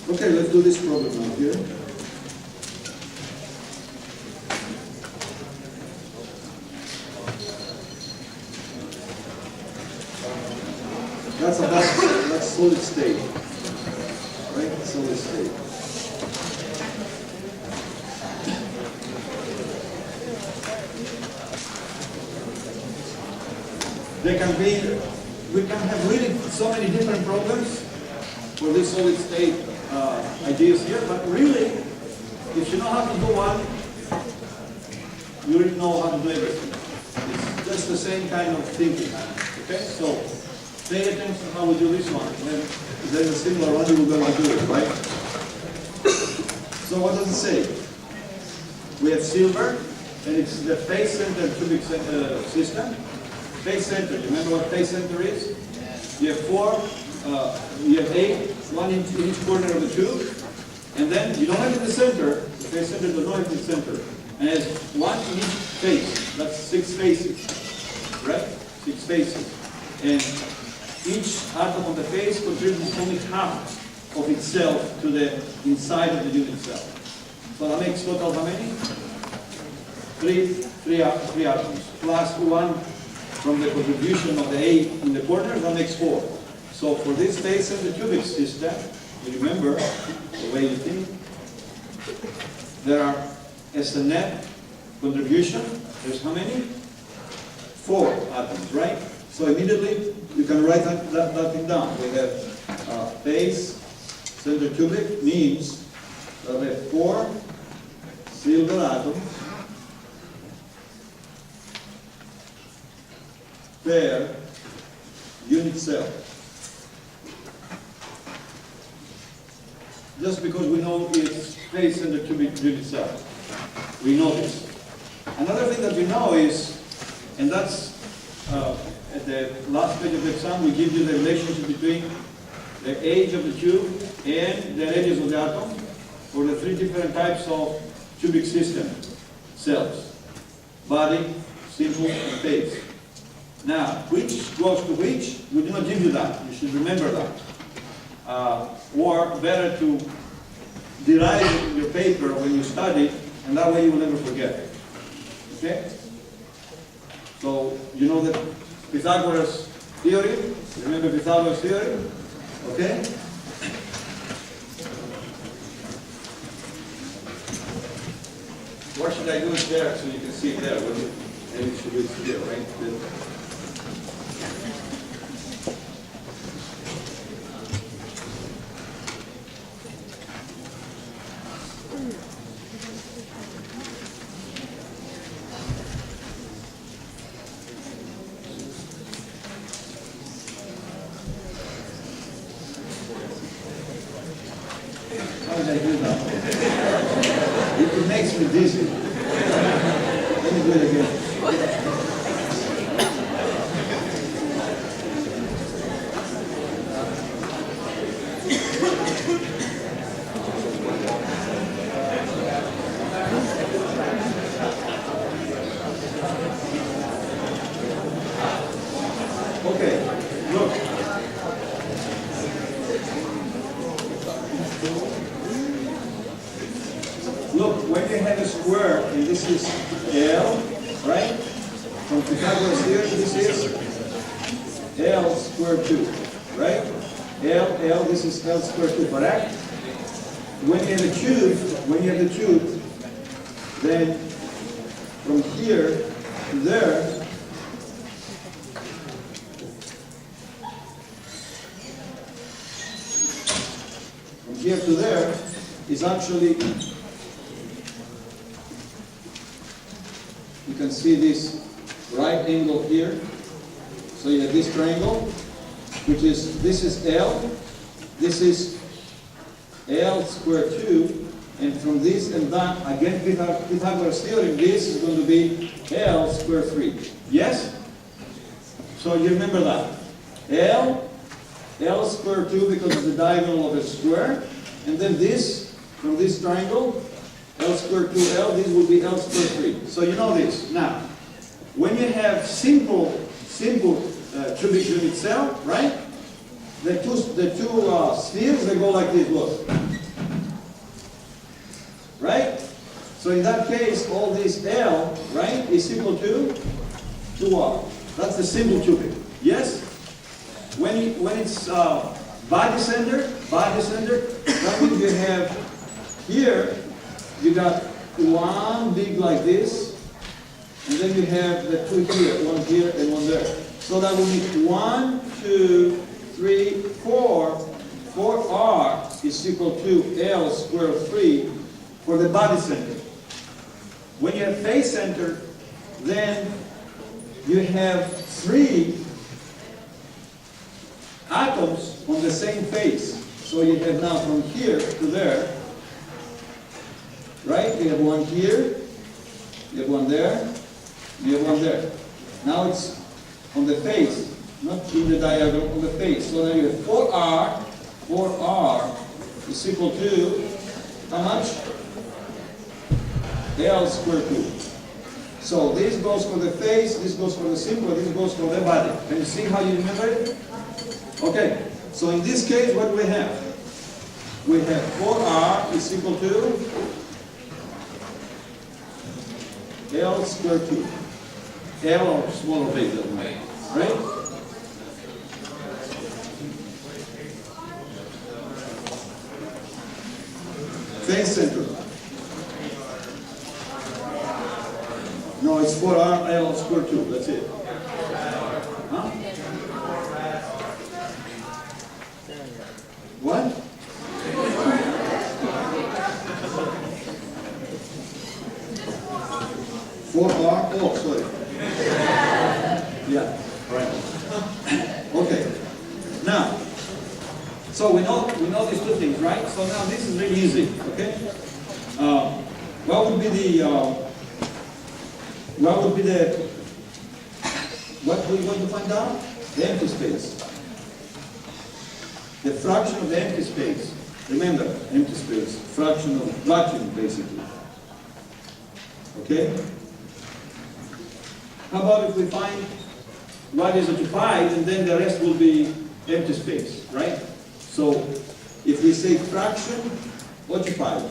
Okay, let's do this problem now here. That's solid state, right? Solid state. There can be, we can have really so many different problems for this solid state ideas here, but really, if you know how to do one, you really know how to do everything. It's just the same kind of thinking. Okay, so pay attention to how we do this one. When there's a similar one, you will be able to do it, right? So what does it say? We have silver, and it's the face-centered cubic system. Face center, you remember what face center is? You have you have 8, 1 in each corner of the tube, and then you don't have it in the center, the face center does not have the center. And it has 1 in each face, that's 6 faces, right? 6 faces. And each atom on the face contributes only half of itself to the inside of the unit cell. So that makes total how many? 3 atoms, plus 1 from the contribution of the 8 in the corners, that makes 4. So for this face and the cubic system, you remember the way you think, there are, as a net contribution, there's how many? 4 atoms, right? So immediately you can write that thing down. We have face center cubic means that we have 4 silver atoms per unit cell. Just because we know it's face in the cubic unit cell. We know this. Another thing that we know is, and that's at the last page of the exam, we give you the relationship between the age of the tube and the edges of the atom for the 3 different types of cubic system cells. Body, simple, and phase. Now, which goes to which? We do not give you that. You should remember that. Or better to derive it in your paper when you study, and that way you will never forget it. Okay? So, you know the Pythagoras theory? Remember Pythagoras theory? Okay? Or should I do it there so you can see it there? Maybe you should do it here, right? How did I do that? It makes me dizzy. Let me do it again. Okay, look. Look, when you have a square, and this is L, right? From Pythagoras theory, this is L squared 2, right? L, this is L squared 2, correct? When you have a tube, then from here to there, from here to there is actually, you can see this right angle here. So you have this triangle, which is, this is L, this is L squared 2, and from this and that, again Pythagoras theorem, this is going to be L squared 3. Yes? So you remember that. L squared 2 because it's the diagonal of a square, and then this, from this triangle, L squared 2L, this will be L squared 3. So you know this. Now, when you have simple cubic unit cell, right? the two spheres, they go like this, look. Right? So in that case, all this L, right, is equal to 2R. That's the simple tubing. Yes? When it's body center, that means you have here, you got one big like this, and then you have the two here and one there. So that will be 1, 2, 3, 4. 4R is equal to L square of 3 for the body center. When you have face center, then you have 3 atoms on the same face. So you have now from here to there, right? You have one here, you have one there, you have one there. Now it's on the face, not in the diagonal, on the face. So now you have 4R is equal to, how much? L squared 2. So this goes for the face, this goes for the simple, this goes for the body. Can you see how you remember it? Okay, so in this case, what do we have? We have 4R is equal to L squared 2. L or small or big, doesn't matter. Right? Face center. No, it's 4R L squared 2. That's it. Huh? What? 4R? Oh, sorry. Yeah, right. Okay. Now, so we know these two things, right? So now this is really easy. Okay. What would be what we want to find out? The empty space. The fraction of the empty space. Remember, empty space, fraction of vacuum, basically. Okay? How about if we find what is occupied, and then the rest will be empty space, right? So, if we say fraction occupied,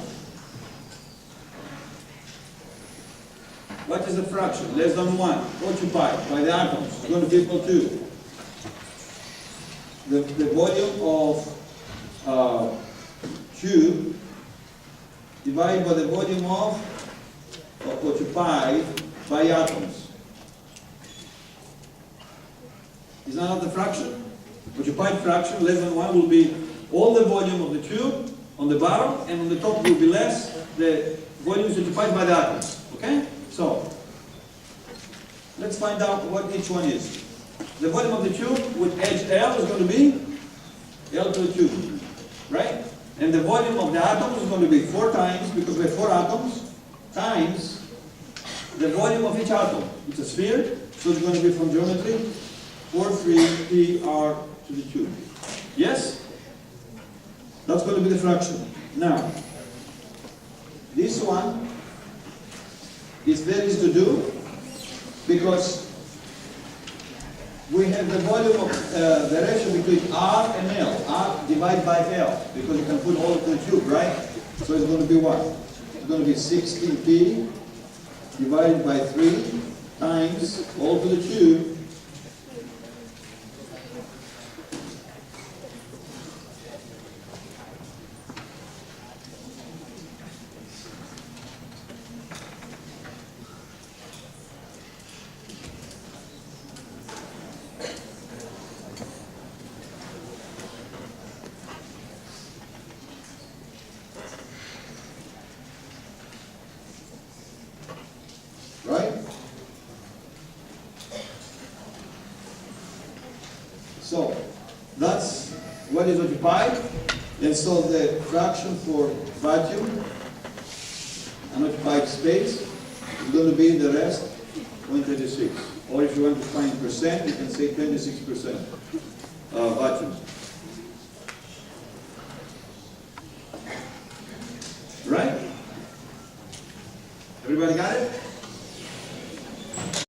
what is the fraction? Less than 1, occupied by the atoms. It's going to be equal to the volume of cube divided by the volume of occupied by atoms. Is that not the fraction? Occupied fraction less than 1 will be all the volume of the tube on the bottom, and on the top will be less the volume is occupied by the atoms. Okay? So, let's find out what each one is. The volume of the tube with edge L is going to be L to the tube, right? And the volume of the atom is going to be 4 times, because we have 4 atoms, times the volume of each atom. It's a sphere, so it's going to be from geometry 4, 3, P, R to the tube. Yes? That's going to be the fraction. Now, this one is very easy to do, because we have the volume of the ratio between R and L. R divided by L, because you can put all of the tube, right? So it's going to be what? It's going to be 16P divided by 3 times all to the tube. Right? So, that's what is occupied. And so the fraction for vacuum, unoccupied space, is going to be the rest, 136. Or if you want to find percent, you can say 26% vacuum. Right? Everybody got it?